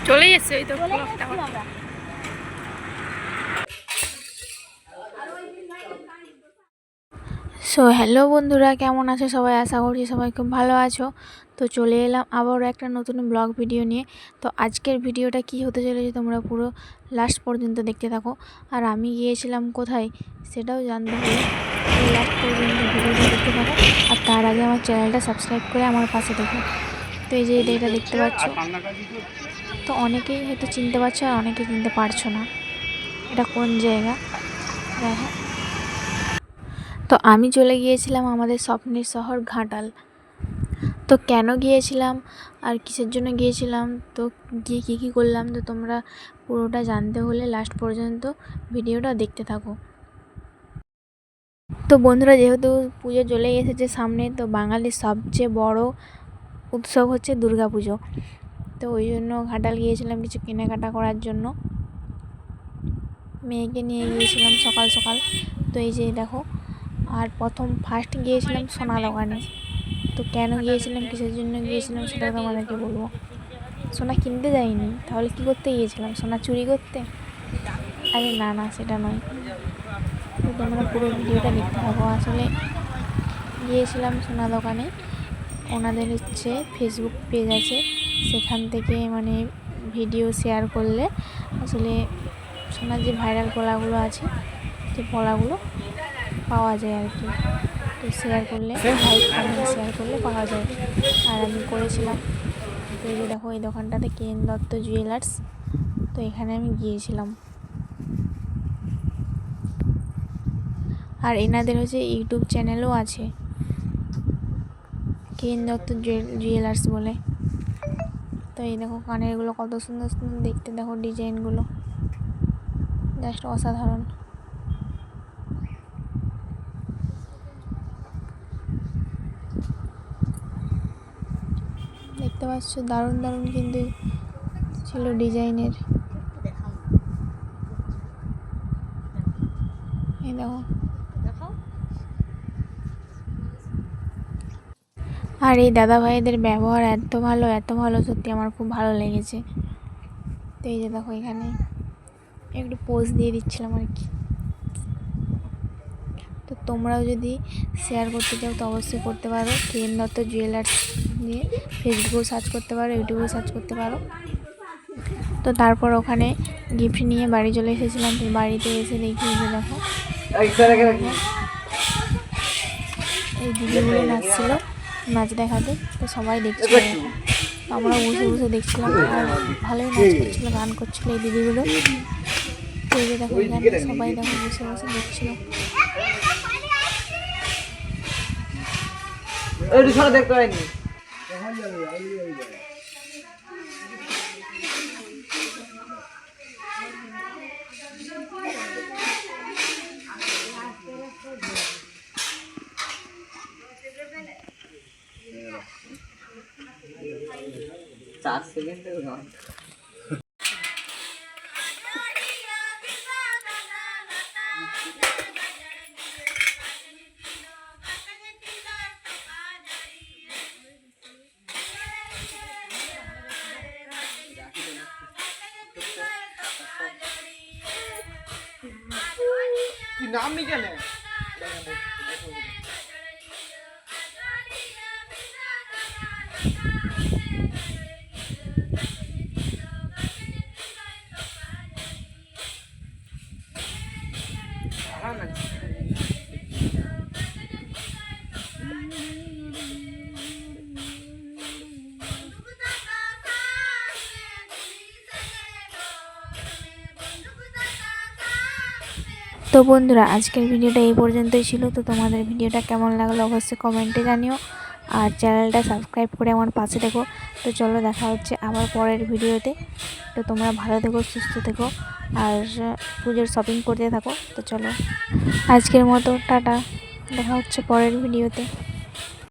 চলেই এসছে ওই তো ব্লগটা। সো হ্যালো বন্ধুরা, কেমন আছো সবাই? আশা করছি সবাই খুব ভালো আছো। তো চলে এলাম আবারও একটা নতুন ব্লগ ভিডিও নিয়ে। তো আজকের ভিডিওটা কি হতে চলেছে তোমরা পুরো লাস্ট পর্যন্ত দেখতে থাকো। আর আমি গিয়েছিলাম কোথায় সেটাও জানতে হলে লাস্ট পর্যন্ত ভিডিওটা দেখতে থাকো। আর তার আগে আমার চ্যানেলটা সাবস্ক্রাইব করে আমার পাশে দেখো। তো এই যে এটা দেখতে পাচ্ছ, তো অনেকেই হয়তো চিনতে পারছো আর অনেকে চিনতে পারছো না এটা কোন জায়গা। দেখো, তো আমি চলে গিয়েছিলাম আমাদের স্বপ্নের শহর ঘাটাল। তো কেন গিয়েছিলাম আর কিসের জন্য গিয়েছিলাম, তো গিয়ে কী করলাম, তো তোমরা পুরোটা জানতে হলে লাস্ট পর্যন্ত ভিডিওটা দেখতে থাকো। তো বন্ধুরা, যেহেতু পুজো চলে এসেছে সামনে, তো বাঙালির সবচেয়ে বড় উৎসব হচ্ছে দুর্গা পুজো। তো ওই জন্য ঘাটাল গিয়েছিলাম কিছু কেনাকাটা করার জন্য। মেয়েকে নিয়ে গিয়েছিলাম সকাল সকাল। তো এই যে দেখো, আর ফার্স্ট গিয়েছিলাম সোনা দোকানে। তো কেন গিয়েছিলাম, কিসের জন্য গিয়েছিলাম সেটা তোমাদেরকে বলবো। সোনা কিনতে যাইনি, তাহলে কি করতে গিয়েছিলাম? সোনা চুরি করতে? আরে না না, সেটা নয়। তো তোমরা পুরো ভিডিওটা দেখতে থাকো। আসলে গিয়েছিলাম সোনা দোকানে, ওনাদের হচ্ছে ফেসবুক পেজ আছে, সেখান থেকে মানে ভিডিও শেয়ার করলে আসলে সোনার যে ভাইরাল পলাগুলো আছে, যে পলাগুলো পাওয়া যায় আর কি। তো শেয়ার করলে, লাইক কমেন্ট শেয়ার করলে পাওয়া যায়। আর আমি করেছিলাম। তো এই যে দেখো, এই দোকানটাতে কেএন দত্ত জুয়েলার্স। তো এখানে আমি গিয়েছিলাম। আর এনাদের হচ্ছে ইউটিউব চ্যানেলও আছে, কেএন দত্ত জুয়েলার্স বলে। তো এই দেখো, কানেরগুলো কত সুন্দর সুন্দর দেখতে, দেখো ডিজাইনগুলো জাস্ট অসাধারণ। দেখতে পাচ্ছ, দারুণ দারুণ কিন্তু ছিল ডিজাইনের। এই দেখো, আর এই দাদা ভাইদের ব্যবহার এত ভালো, এত ভালো, সত্যি আমার খুব ভালো লেগেছে। তো এই যে দেখো, এখানে একটু পোজ দিয়ে দিচ্ছিলাম আর কি। তো তোমরাও যদি শেয়ার করতে চাও তো অবশ্যই করতে পারো। কেএন দত্ত জুয়েলার্স দিয়ে ফেসবুকেও সার্চ করতে পারো, ইউটিউবেও সার্চ করতে পারো। তো তারপর ওখানে গিফট নিয়ে বাড়ি চলে এসেছিলাম। তো বাড়িতে এসে দেখি, যে দেখো এই দিদিগুলো নাচছিল, নাচ দেখাতে। তো সবাই দেখছিল, আমরা বসে বসে দেখছিলাম। আর ভালোই নাচ করছিল, গান করছিল এই দিদিগুলো। তো এই যে দেখো, এখানে সবাই দেখো বসে বসে দেখছিল। দেখতে পাইনি। চার সেকেন্ড नाम नहीं क्या है? তো বন্ধুরা, আজকের ভিডিওটা এই পর্যন্তই ছিল। তো তোমাদের ভিডিওটা কেমন লাগলো অবশ্যই কমেন্টে জানিও। আর চ্যানেলটা সাবস্ক্রাইব করে আমার পাশে থেকো। তো চলো, দেখা হচ্ছে আবার পরের ভিডিওতে। তো তোমরা ভালো থেকো, সুস্থ থেকো, আর পুজোর শপিং করতে থাকো। তো চলো, আজকের মতো টাটা, দেখা হচ্ছে পরের ভিডিওতে।